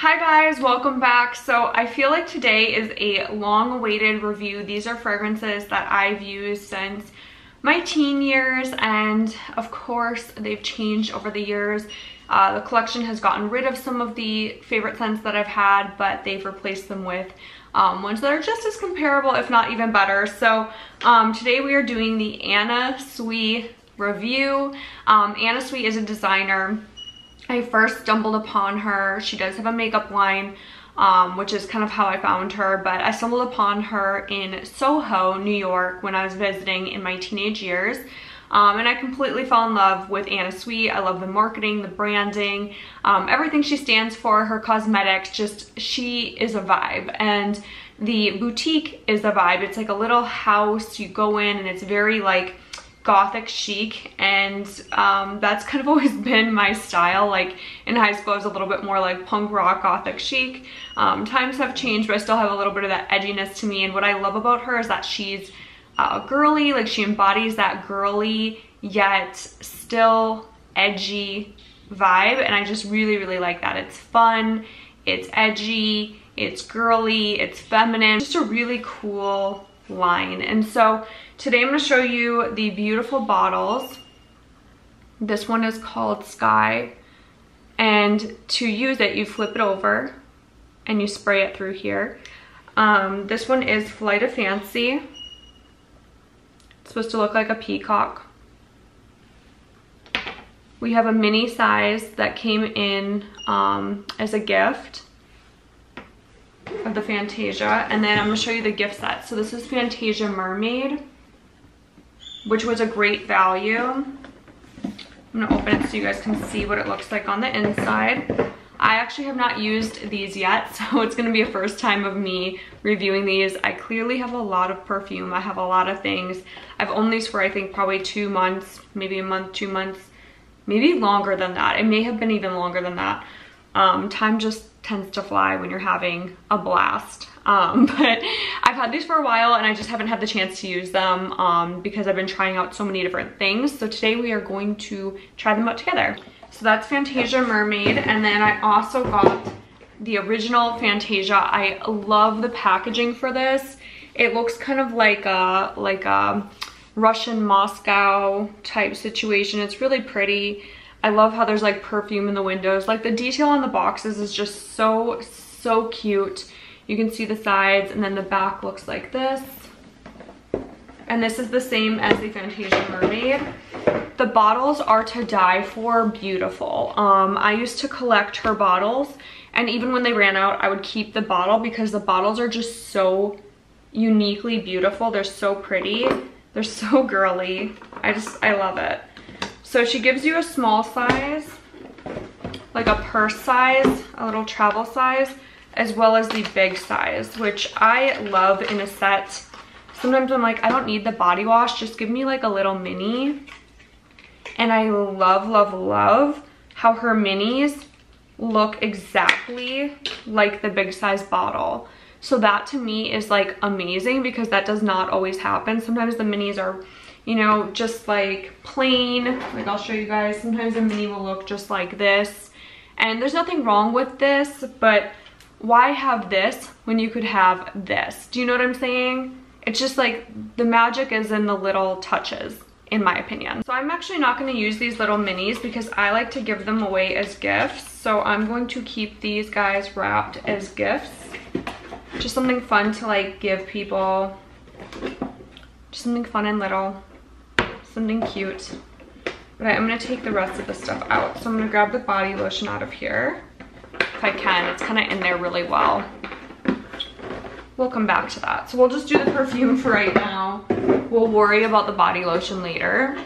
Hi guys, welcome back. So I feel like today is a long-awaited review. These are fragrances that I've used since my teen years, and of course they've changed over the years. The collection has gotten rid of some of the favorite scents that I've had, but they've replaced them with ones that are just as comparable, if not even better. So today we are doing the Anna Sui review. Anna Sui is a designer. I first stumbled upon her. She does have a makeup line, which is kind of how I found her, but I stumbled upon her in Soho, New York when I was visiting in my teenage years. And I completely fell in love with Anna Sui. I love the marketing, the branding, everything she stands for, her cosmetics, just she is a vibe. And the boutique is a vibe. It's like a little house. You go in and it's very like gothic chic, and that's kind of always been my style. Like in high school I was a little bit more like punk rock gothic chic. Times have changed, but I still have a little bit of that edginess to me, and what I love about her is that she's girly. Like she embodies that girly yet still edgy vibe, and I just really like that. It's fun, it's edgy, it's girly, it's feminine, just a really cool line. And so today I'm going to show you the beautiful bottles. This one is called Sky, and to use it you flip it over and you spray it through here. This one is Flight of Fancy. It's supposed to look like a peacock. We have a mini size that came in as a gift of the Fantasia, and then I'm going to show you the gift set. So this is Fantasia Mermaid, which was a great value. I'm going to open it so you guys can see what it looks like on the inside. I actually have not used these yet, so it's going to be a first time of me reviewing these. I clearly have a lot of perfume. I have a lot of things. I've owned these for I think probably 2 months, maybe a month, 2 months, maybe longer than that. It may have been even longer than that. Time just tends to fly when you're having a blast. But I've had these for a while and I just haven't had the chance to use them because I've been trying out so many different things. So today we are going to try them out together. So that's Fantasia Mermaid, and then I also got the original Fantasia. I love the packaging for this. It looks kind of like a Russian Moscow type situation. It's really pretty. I love how there's like perfume in the windows. Like the detail on the boxes is just so cute. You can see the sides, and then the back looks like this. And this is the same as the Fantasia Mermaid. The bottles are to die for beautiful. I used to collect her bottles, and even when they ran out, I would keep the bottle because the bottles are just so uniquely beautiful. They're so pretty. They're so girly. I love it. So she gives you a small size, like a purse size, a little travel size, as well as the big size, which I love in a set. Sometimes I'm like, I don't need the body wash, just give me like a little mini. And I love how her minis look exactly like the big size bottle. So that to me is like amazing because that does not always happen. Sometimes the minis are, you know, just like plain. Like I'll show you guys, sometimes a mini will look just like this. And there's nothing wrong with this, but why have this when you could have this? Do you know what I'm saying? It's just like the magic is in the little touches, in my opinion. So I'm actually not going to use these little minis because I like to give them away as gifts. So I'm going to keep these guys wrapped as gifts. Just something fun to like give people. Just something fun and little. Something cute. But I'm going to take the rest of the stuff out. So I'm going to grab the body lotion out of here. If I can, it's kind of in there really well. We'll come back to that. So we'll just do the perfume for right now. We'll worry about the body lotion later.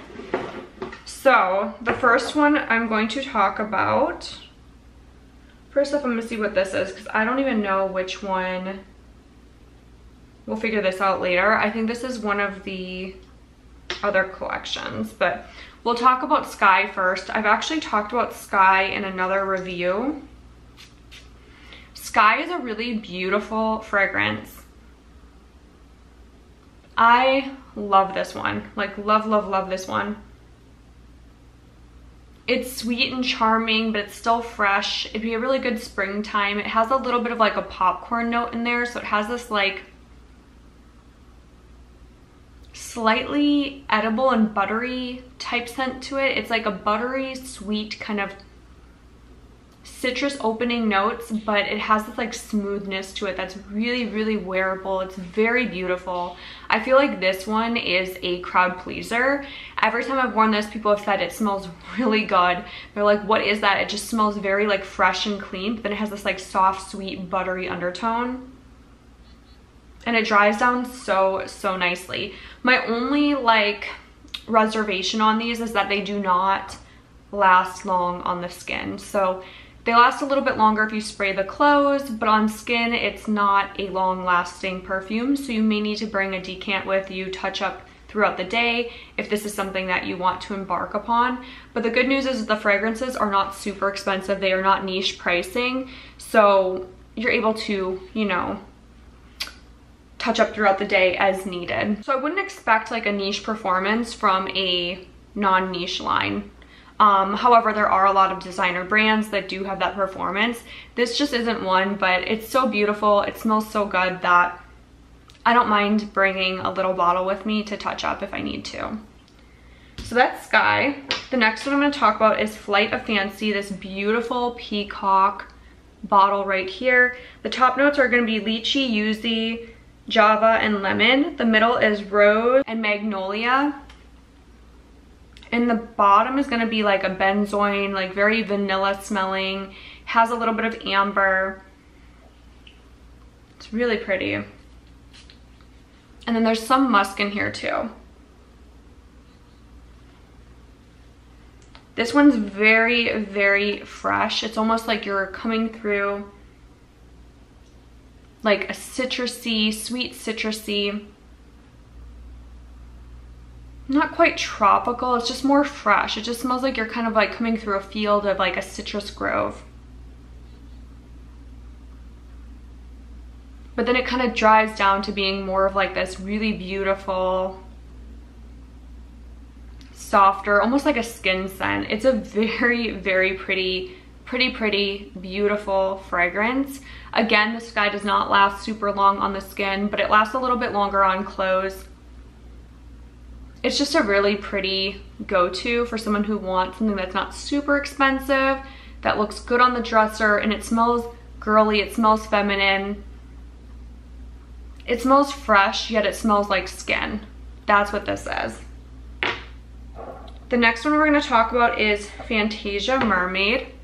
So the first one I'm going to talk about. First up, I'm going to see what this is because I don't even know which one. We'll figure this out later. I think this is one of the other collections, but we'll talk about Sky first. I've actually talked about Sky in another review. Sky is a really beautiful fragrance. I love this one. Like love this one. It's sweet and charming, but it's still fresh. It'd be a really good springtime. It has a little bit of like a popcorn note in there, so it has this like slightly edible and buttery type scent to it. It's like a buttery, sweet kind of citrus opening notes, but it has this like smoothness to it that's really, really wearable. It's very beautiful. I feel like this one is a crowd pleaser. Every time I've worn this, people have said it smells really good. They're like, what is that? It just smells very like fresh and clean, but then it has this like soft, sweet, buttery undertone. And it dries down so, so nicely. My only like reservation on these is that they do not last long on the skin. So they last a little bit longer if you spray the clothes, but on skin, it's not a long-lasting perfume, so you may need to bring a decant with you, touch up throughout the day if this is something that you want to embark upon. But the good news is the fragrances are not super expensive. They are not niche pricing, so you're able to, you know, touch up throughout the day as needed. So I wouldn't expect like a niche performance from a non-niche line. However, there are a lot of designer brands that do have that performance. This just isn't one, but it's so beautiful. It smells so good that I don't mind bringing a little bottle with me to touch up if I need to. So that's Sky. The next one I'm going to talk about is Flight of Fancy, this beautiful peacock bottle right here. The top notes are going to be lychee, yuzu, java, and lemon. The middle is rose and magnolia. And the bottom is going to be like a benzoin, like very vanilla smelling. Has a little bit of amber. It's really pretty. And then there's some musk in here too. This one's very, very fresh. It's almost like you're coming through like a citrusy, sweet citrusy, not quite tropical, it's just more fresh. It just smells like you're kind of like coming through a field of like a citrus grove. But then it kind of dries down to being more of like this really beautiful, softer, almost like a skin scent. It's a very, very pretty, beautiful fragrance. Again, this guy does not last super long on the skin, but it lasts a little bit longer on clothes. It's just a really pretty go-to for someone who wants something that's not super expensive, that looks good on the dresser, and it smells girly, it smells feminine. It smells fresh, yet it smells like skin. That's what this is. The next one we're going to talk about is Fantasia Mermaid.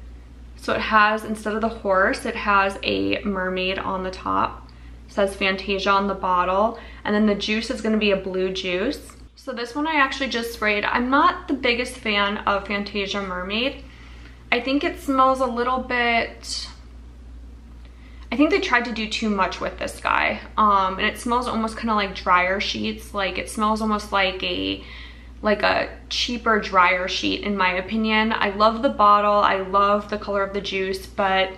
So it has, instead of the horse, it has a mermaid on the top. It says Fantasia on the bottle. And then the juice is going to be a blue juice. So this one I actually just sprayed. I'm not the biggest fan of Fantasia Mermaid. I think it smells a little bit... I think they tried to do too much with this guy. And it smells almost kind of like dryer sheets. Like it smells almost like a cheaper dryer sheet in my opinion. I love the bottle, I love the color of the juice, but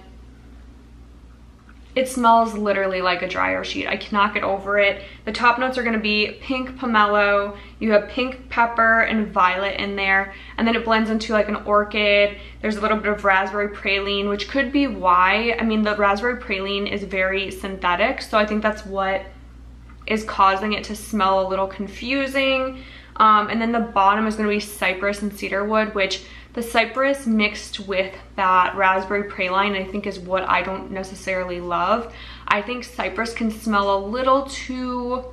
it smells literally like a dryer sheet. I cannot get over it. The top notes are going to be pink pomelo, you have pink pepper and violet in there, and then it blends into like an orchid. There's a little bit of raspberry praline, which could be why. I mean, the raspberry praline is very synthetic, so I think that's what is causing it to smell a little confusing. And then the bottom is going to be cypress and cedarwood, which the cypress mixed with that raspberry praline I think is what I don't necessarily love. I think cypress can smell a little too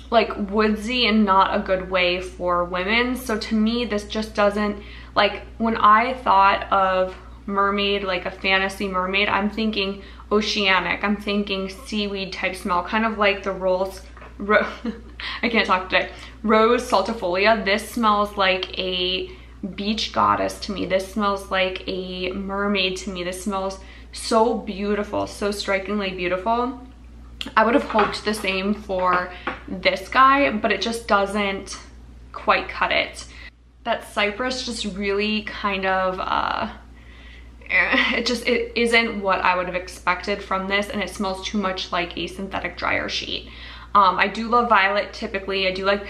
like woodsy and not a good way for women. So to me, this just doesn't, like when I thought of mermaid, like a fantasy mermaid, I'm thinking oceanic, I'm thinking seaweed type smell, kind of like the I can't talk today. Rose saltifolia. This smells like a beach goddess to me. This smells like a mermaid to me. This smells so beautiful, so strikingly beautiful. I would have hoped the same for this guy, but it just doesn't quite cut it. That cypress just really kind of, it isn't what I would have expected from this, and it smells too much like a synthetic dryer sheet. I do love violet typically. I do like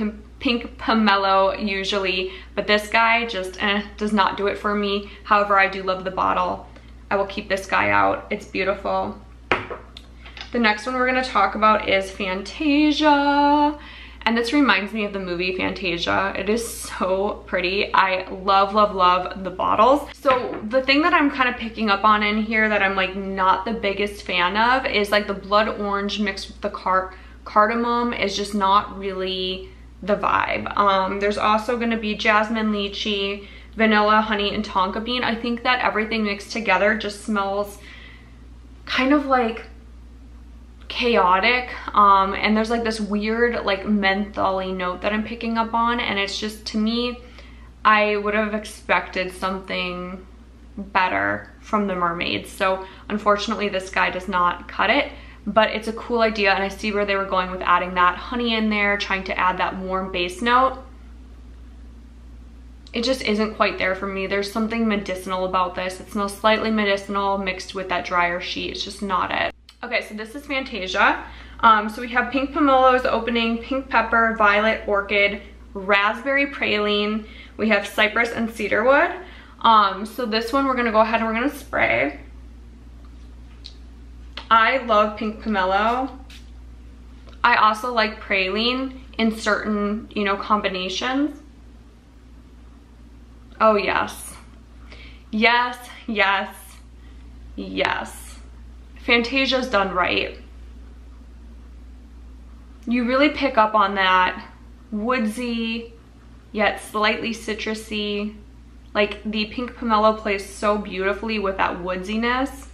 pink pomelo usually, but this guy just does not do it for me. However, I do love the bottle. I will keep this guy out. It's beautiful. The next one we're gonna talk about is Fantasia. And this reminds me of the movie Fantasia. It is so pretty. I love, love, love the bottles. So the thing that I'm kind of picking up on in here that I'm like not the biggest fan of is like the blood orange mixed with the cardamom is just not really the vibe. There's also gonna be jasmine, lychee, vanilla, honey, and tonka bean. I think that everything mixed together just smells kind of like chaotic, and there's like this weird like mentholy note that I'm picking up on, and it's just, to me, I would have expected something better from the Mermaid. So unfortunately this guy does not cut it, but it's a cool idea, and I see where they were going with adding that honey in there, trying to add that warm base note. It just isn't quite there for me. There's something medicinal about this. It smells slightly medicinal mixed with that drier sheet. It's just not it. Okay, so this is Fantasia. So we have pink pomelos opening, pink pepper, violet, orchid, raspberry praline. We have cypress and cedarwood. So this one we're gonna go ahead and we're gonna spray. I love pink pomelo. I also like praline in certain, you know, combinations. Oh yes. Yes, yes, yes. Fantasia's done right. You really pick up on that woodsy, yet slightly citrusy. Like the pink pomelo plays so beautifully with that woodsiness.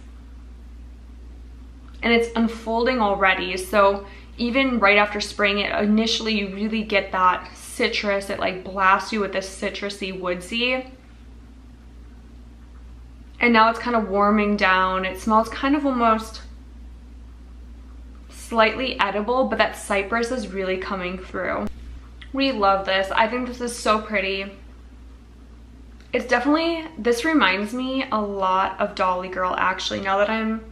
And it's unfolding already. So even right after spraying it, initially you really get that citrus. It like blasts you with this citrusy woodsy. And now it's kind of warming down. It smells kind of almost slightly edible, but that cypress is really coming through. We love this. I think this is so pretty. It's definitely, this reminds me a lot of Dolly Girl actually. Now that I'm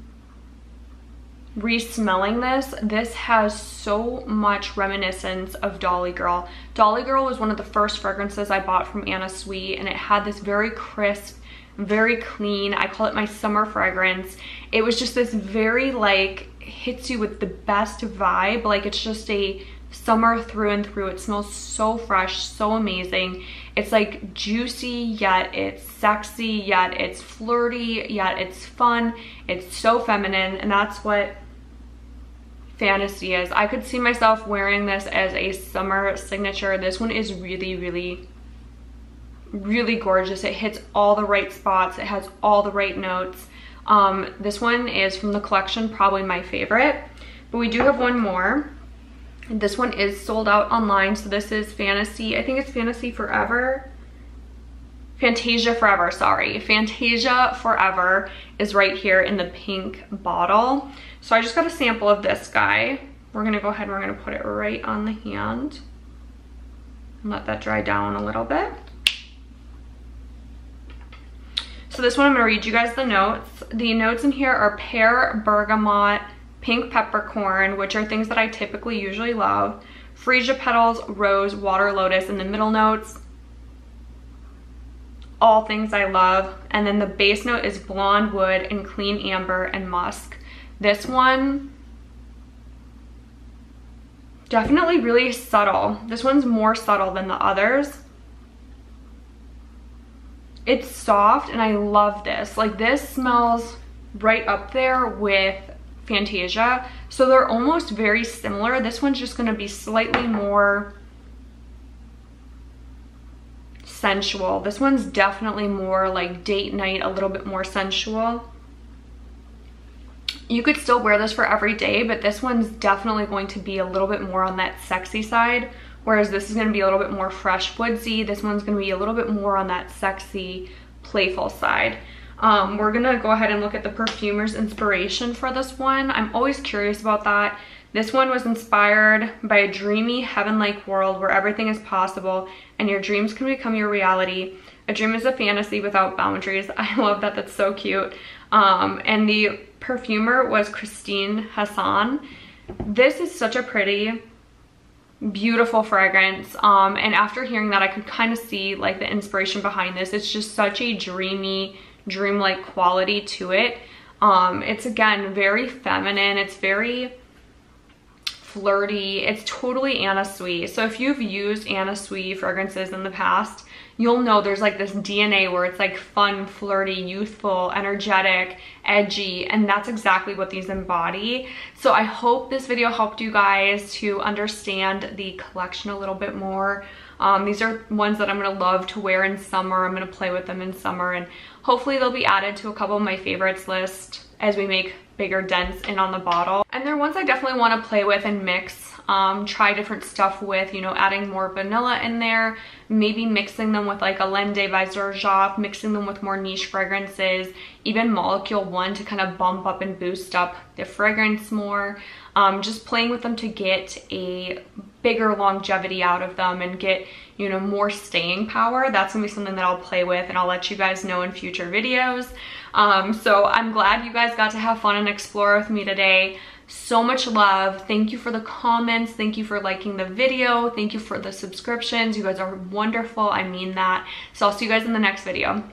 re-smelling this, this has so much reminiscence of Dolly Girl. Dolly Girl was one of the first fragrances I bought from Anna Sui, and it had this very crisp, very clean, I call it my summer fragrance. It was just this very like, hits you with the best vibe. Like it's just a summer through and through. It smells so fresh, so amazing. It's like juicy, yet it's sexy, yet it's flirty, yet it's fun. It's so feminine, and that's what Fantasy is. I could see myself wearing this as a summer signature. This one is really, really, really gorgeous. It hits all the right spots. It has all the right notes. This one is from the collection, probably my favorite, but we do have one more. This one is sold out online. So this is Fantasy, I think it's Fantasia Forever, sorry. Fantasia Forever is right here in the pink bottle. So I just got a sample of this guy. We're gonna go ahead and we're gonna put it right on the hand and let that dry down a little bit. So this one, I'm gonna read you guys the notes. The notes in here are pear, bergamot, pink peppercorn, which are things that I typically usually love, freesia petals, rose, water lotus in the middle notes. All things I love. And then the base note is blonde wood and clean amber and musk. This one, definitely really subtle. This one's more subtle than the others. It's soft, and I love this. Like this smells right up there with Fantasia. So they're almost very similar. This one's just gonna be slightly more sensual. This one's definitely more like date night, a little bit more sensual. You could still wear this for every day, but this one's definitely going to be a little bit more on that sexy side, whereas this is going to be a little bit more fresh woodsy. This one's going to be a little bit more on that sexy, playful side. We're going to go ahead and look at the Perfumer's inspiration for this one. I'm always curious about that. This one was inspired by a dreamy, heaven-like world where everything is possible and your dreams can become your reality. A dream is a fantasy without boundaries. I love that. That's so cute. And the Perfumer was Christine Hassan. This is such a pretty Beautiful fragrance. And after hearing that, I could kind of see like the inspiration behind this. It's just such a dreamy, dreamlike quality to it. It's again very feminine. It's very flirty. It's totally Anna Sui. So if you've used Anna Sui fragrances in the past, you'll know there's like this DNA where it's like fun, flirty, youthful, energetic, edgy, and that's exactly what these embody. So I hope this video helped you guys to understand the collection a little bit more. These are ones that I'm gonna love to wear in summer. I'm gonna play with them in summer, and hopefully they'll be added to a couple of my favorites list as we make bigger dents in on the bottle. And they're ones I definitely want to play with and mix, try different stuff with, you know, adding more vanilla in there, maybe mixing them with like a Lende by Xerjoff, mixing them with more niche fragrances, even Molecule 1 to kind of bump up and boost up the fragrance more. Just playing with them to get a bigger longevity out of them and get, you know, more staying power. That's gonna be something that I'll play with, and I'll let you guys know in future videos. So I'm glad you guys got to have fun and explore with me today. So much love. Thank you for the comments. Thank you for liking the video. Thank you for the subscriptions. You guys are wonderful. I mean that. So I'll see you guys in the next video.